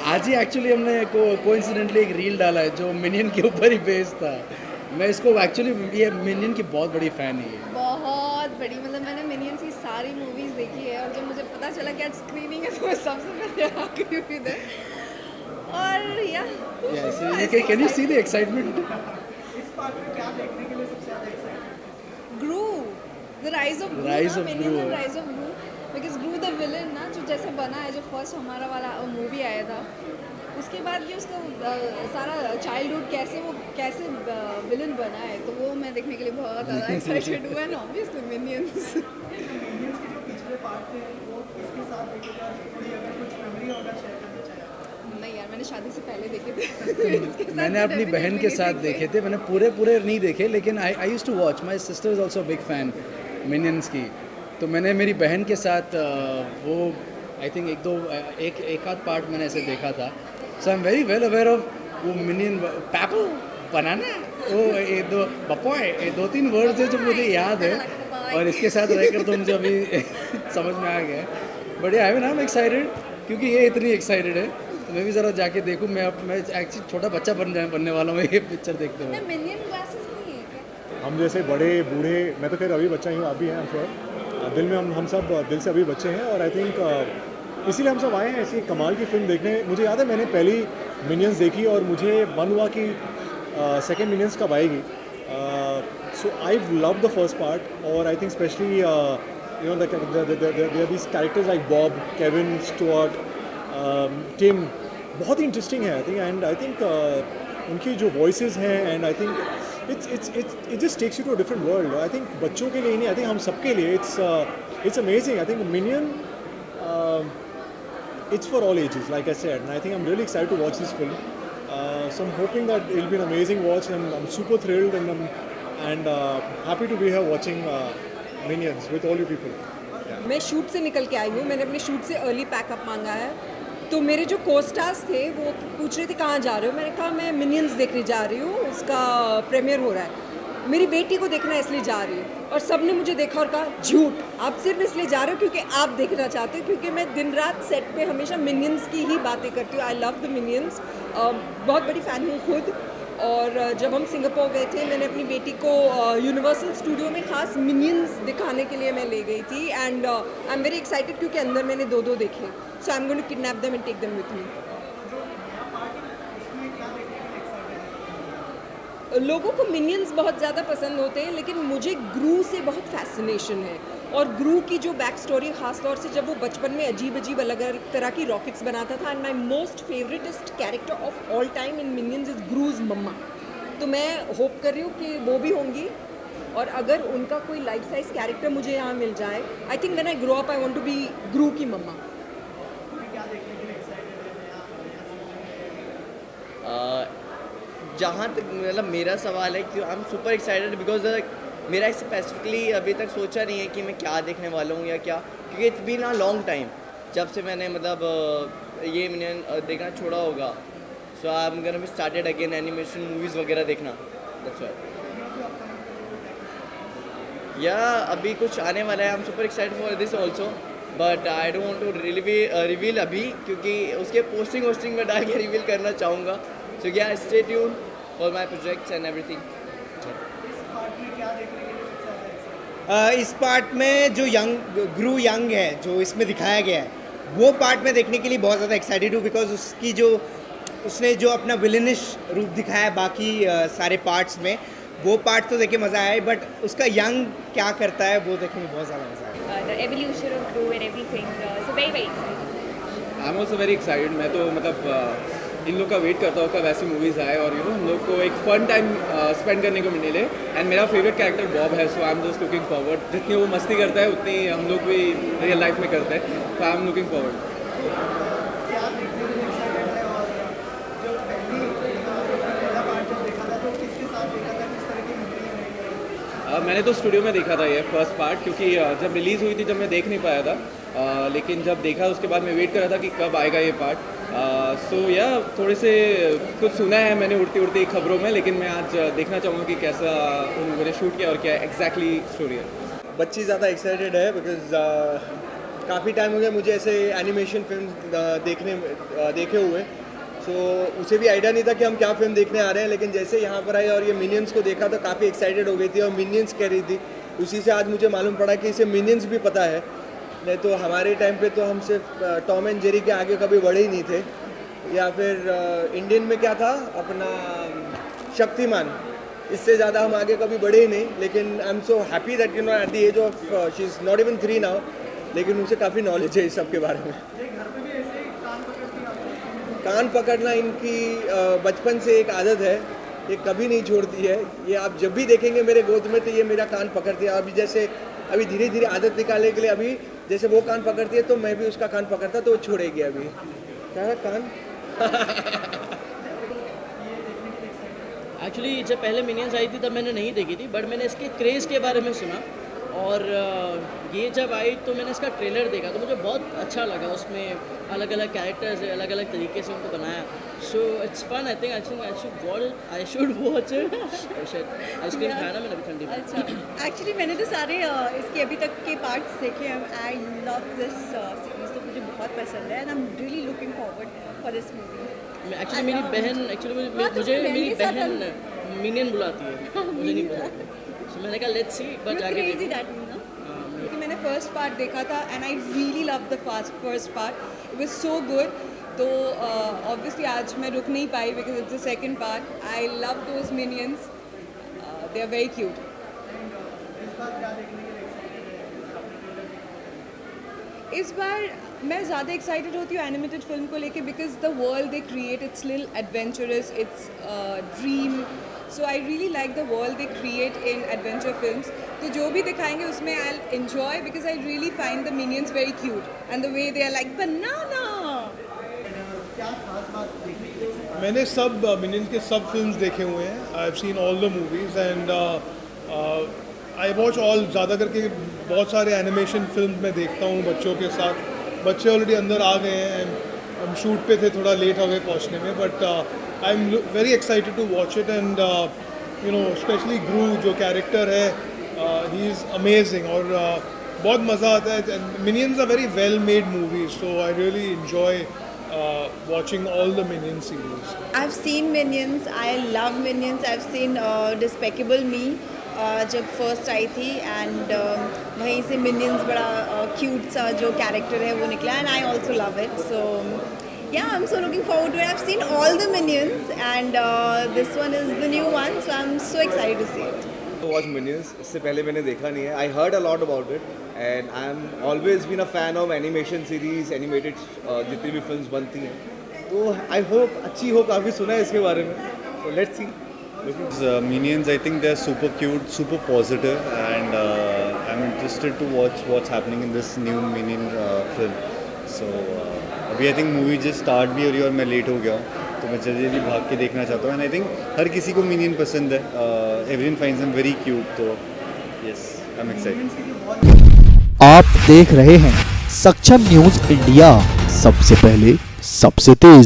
आज ही एक्चुअली हमने कोइंसिडेंटली एक रील डाला है जो मिनियन के ऊपर ही बेस्ड था। मैं इसको एक्चुअली ये मिनियन की बहुत बड़ी फ़ैन है। बहुत बड़ी, मतलब मैंने मिनियंस की सारी मूवीज़ देखी है और जब मुझे पता चला कि आज स्क्रीनिंग है तो मैं सबसे पहले आ गई थी इधर। और या can you see the excitement? Gru, the rise of Rise of Gru। Rise of Gru, because Gru the villain ना जो जैसे बना है, जो फर्स्ट हमारा वाला मूवी आया था उसके बाद भी उसका सारा चाइल्डहुड कैसे विलन बना है, तो वो मैं देखने के लिए बहुत ज़्यादा एक्साइटेड हुआ एंड ऑब्वियसली मिनियंस। नहीं यार, मैंने शादी से पहले देखे थे। इसके साथ मैंने तो अपनी बहन definitely के नहीं साथ देखे थे। मैंने पूरे नहीं देखे, लेकिन I used to watch. My sister is also big fan minions की। तो मैंने मेरी बहन के साथ वो आई थिंक एक आध पार्ट मैंने ऐसे देखा था। So I am very well aware of वो मिनियन पैपल बनाना, वो ये दो बपॉय, ये 2-3 वर्ड्स है जो मुझे याद है और इसके साथ रहकर तो मुझे अभी समझ में आ गया है। बट आई एम एक्साइटेड क्योंकि ये इतनी एक्साइटेड है तो मैं भी ज़रा जाके देखूँ। मैं एक्चुअली छोटा बच्चा बनने वाला हूँ ये पिक्चर देखते हुए। मिनियन ग्लासेस नहीं है क्या? हम जैसे बड़े बूढ़े, मैं तो खैर अभी बच्चा ही हूँ, आप भी हैं हम श्योर, दिल में हम सब दिल से अभी बच्चे हैं। और आई थिंक इसीलिए हम सब आए हैं ऐसी कमाल की फिल्म देखने। मुझे याद है मैंने पहली मिनियंस देखी और मुझे मन हुआ कि सेकेंड मिनियंस कब आएगी। So I love the first part और I think specially you know there are these characters like Bob, Kevin, Stuart, Tim, बहुत ही इंटरेस्टिंग है I think. And I think उनकी जो वॉइसेस हैं and I think it just takes you to a different world. I think बच्चों के लिए नहीं, आई थिंक हम सबके लिए it's amazing. I think minion it's for all ages, like I said, and I think I'm really excited to watch this film. So I'm hoping that it'll be an amazing watch, and I'm super thrilled and happy to be here watching Minions with all you people. मैं shoot से निकल के आई हूँ। मैंने अपने shoot से early pack up मांगा है। तो मेरे जो कोस्टार्स थे वो पूछ रहे थे कहाँ जा रहे हो। मैंने कहा मैं मिनियंस देखने जा रही हूँ, उसका प्रीमियर हो रहा है, मेरी बेटी को देखना है इसलिए जा रही हूँ। और सब ने मुझे देखा और कहा झूठ, आप सिर्फ इसलिए जा रहे हो क्योंकि आप देखना चाहते हो। क्योंकि मैं दिन रात सेट पे हमेशा मिनियंस की ही बातें करती हूँ। आई लव द मिनियंस, बहुत बड़ी फ़ैन हूँ खुद। और जब हम सिंगापुर गए थे, मैंने अपनी बेटी को यूनिवर्सल स्टूडियो में खास मिनियंस दिखाने के लिए मैं ले गई थी। And I am very excited क्योंकि अंदर मैंने दो देखे। So I am going to kidnap them and take them with me. लोगों को मिनियंस बहुत ज़्यादा पसंद होते हैं, लेकिन मुझे ग्रू से बहुत फैसिनेशन है। और ग्रू की जो बैक स्टोरी, ख़ास तौर से जब वो बचपन में अजीब अलग अलग तरह की रॉकेट्स बनाता था। And my most favouritest character of all time in minions is Gru's mama. तो मैं होप कर रही हूँ कि वो भी होंगी। और अगर उनका कोई लाइफ साइज कैरेक्टर मुझे यहाँ मिल जाए, I think when I grow up I want to be Gru की मम्मा। जहाँ तक मतलब मेरा सवाल है कि I am super excited because मेरा स्पेसिफिकली अभी तक सोचा नहीं है कि मैं क्या देखने वाला हूँ या क्या, क्योंकि it's been a long time जब से मैंने मतलब ये मिनियन देखना छोड़ा होगा। So I am gonna be started again animation movies वगैरह देखना। दैट्स व्हाई या अभी कुछ आने वाला है। I am super excited for this also, but I don't want to reveal अभी, क्योंकि उसके पोस्टिंग में डाल के रिवील करना चाहूँगा। सो या stay tune for my projects and everything. इस पार्ट में जो ग्रू यंग है जो इसमें दिखाया गया है, वो पार्ट में देखने के लिए बहुत ज़्यादा एक्साइटेड हूँ। बिकॉज उसने जो अपना विलेनिश रूप दिखाया है बाकी सारे पार्ट्स में, वो पार्ट तो देख के मज़ा आया है, बट उसका यंग क्या करता है वो देखने में बहुत ज़्यादा मज़ा आया। The evolution of Gru and everything, so very excited. I am also very excited. मैं तो मतलब इन लोग का वेट करता हूँ कब ऐसी मूवीज़ आए और हम लोग को एक फन टाइम स्पेंड करने को मिले। एंड मेरा फेवरेट कैरेक्टर बॉब है, so I am just looking forward. जितनी वो मस्ती करता है उतनी हम लोग भी रियल लाइफ में करते हैं, तो आई एम लुकिंग फॉरवर्ड। मैंने तो स्टूडियो में देखा था ये फर्स्ट पार्ट, क्योंकि जब रिलीज़ हुई थी जब मैं देख नहीं पाया था, लेकिन जब देखा उसके बाद मैं वेट कर रहा था कि कब आएगा ये पार्ट। सो या थोड़े से कुछ सुना है मैंने उड़ती उड़ती खबरों में, लेकिन मैं आज देखना चाहूँगा कि कैसा उन लोगों ने शूट किया और क्या एग्जैक्टली स्टोरी है। बच्ची ज़्यादा एक्साइटेड है बिकॉज काफ़ी टाइम हो गया मुझे ऐसे एनिमेशन फिल्म देखे हुए, सो उसे भी आइडिया नहीं था कि हम क्या फिल्म देखने आ रहे हैं, लेकिन जैसे यहाँ पर आई और ये मिनियंस को देखा तो काफ़ी एक्साइटेड हो गई थी और मिनियंस कह रही थी। उसी से आज मुझे मालूम पड़ा कि इसे मिनियंस भी पता है, नहीं तो हमारे टाइम पे तो हम सिर्फ टॉम एंड जेरी के आगे कभी बढ़े ही नहीं थे, या फिर इंडियन में क्या था अपना शक्तिमान, इससे ज़्यादा हम आगे कभी बढ़े ही नहीं। लेकिन I am so happy that you know at the age of she is not even 3 now, लेकिन उसे काफ़ी नॉलेज है इस सब के बारे में। कान पकड़ना इनकी बचपन से एक आदत है, ये कभी नहीं छोड़ती है। ये आप जब भी देखेंगे मेरे गोद में तो ये मेरा कान पकड़ती है। अभी जैसे अभी धीरे धीरे आदत निकालने के लिए अभी जैसे वो कान पकड़ती है तो मैं भी उसका कान पकड़ता तो वो छोड़ेगी। अभी क्या है कान एक्चुअली जब पहले मिनियंस आई थी तब मैंने नहीं देखी थी, बट मैंने इसके क्रेज़ के बारे में सुना और ये जब आई तो मैंने इसका ट्रेलर देखा तो मुझे बहुत अच्छा लगा। उसमें अलग अलग कैरेक्टर्स है, अलग अलग तरीके से उनको बनाया, so it's fun. I think I should watch it. Ice cream खाया ना मैंने अभी ठंडी में। अच्छा, एक्चुअली मैंने तो सारे इसके अभी तक के पार्ट्स देखे हैं। आई लव दिस सीरीज, तो मुझे बहुत पसंद है and I am really looking forward for this movie. Actually मेरी बहन मुझे मेरी बहन मिनियन बुलाती है, मुझे नहीं पता, सो मैंने कहा लेट्स सी, बट आगे क्रेजी दैट यू नो। कि मैंने फर्स्ट पार्ट देखा था and I really love the first part, it was so good. तो ऑब्वियसली आज मैं रुक नहीं पाई because it's the second part. I love those minions, they are very cute. इस बार मैं ज़्यादा एक्साइटेड होती हूँ एनिमेटेड फिल्म को लेके because the world they create it's little adventurous, it's dream, so I really like the world they create in adventure films. तो जो भी दिखाएंगे उसमें I will enjoy because I really find the minions very cute and the way they are like banana. मैंने सब minions के सब films देखे हुए हैं। I have seen all the movies and I watch all. ज़्यादा करके बहुत सारे एनिमेशन फिल्म मैं देखता हूँ बच्चों के साथ। बच्चे ऑलरेडी अंदर आ गए हैं, हम शूट पे थे, थोड़ा लेट हो गए पहुँचने में, but I am very excited to watch it and you know specially Gru जो कैरेक्टर है ही इज़ अमेजिंग और बहुत मज़ा आता है। Minions are very well made movies, so I really enjoy watching all the Minion series. I've seen Minions, I love Minions. I've seen Despicable Me जब first आई थी and वहीं से Minions बड़ा क्यूट सा जो कैरेक्टर है वो निकला and I also love it. So yeah, I'm so looking forward to it. I've seen all the Minions and this one is the new one, so I'm so excited to see it. Watch minions, इससे पहले मैंने देखा नहीं है। I heard a lot about it and I am always been a fan of animation series, animated जितनी भी films बनती हैं, तो आई होप अच्छी हो। काफ़ी सुना है इसके बारे में, तो let's see. Minions, I think they're super cute, super positive, and I'm interested to watch what's happening in this new Minion film. So अभी I think movie just start भी हो रही है और मैं लेट हो गया हूँ, तो मैं जल्दी भाग के देखना चाहता हूँ। एंड आई थिंक हर किसी को मिनियन पसंद है, everyone finds them very cute, तो यस आई एम एक्साइटेड। आप देख रहे हैं सक्षम न्यूज़ इंडिया, सबसे पहले सबसे तेज।